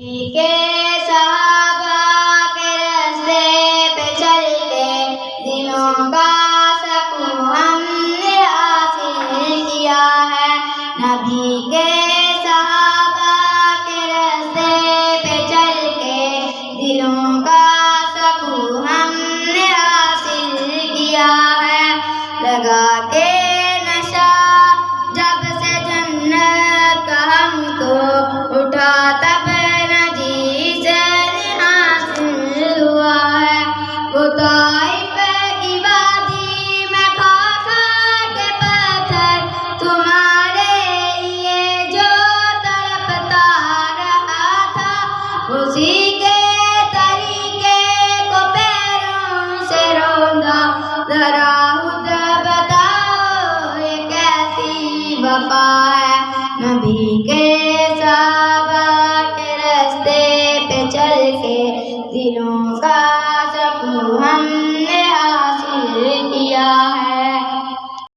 کے صحابہ کے راستے پہ چل کے دلوں کا سکون ہم نے حاصل کیا ہے۔ نبی کے صحابہ کے راستے پہ چل کے دلوں کا سکون ہم نے حاصل کیا ہے۔ لگا کے نشہ جب سے جنت کا ہم کو اٹھا تب طائف کی وادی میں کھا کھا کے پتھر تمہارے لیے جو تڑپتا رہا تھا، اسی کے طریقے کو پیروں سے روندا۔ ذرا خود بتاؤ یہ کیسی وفا ہے، نبی کے صحابہ کے راستے پہ چل کے دلوں کا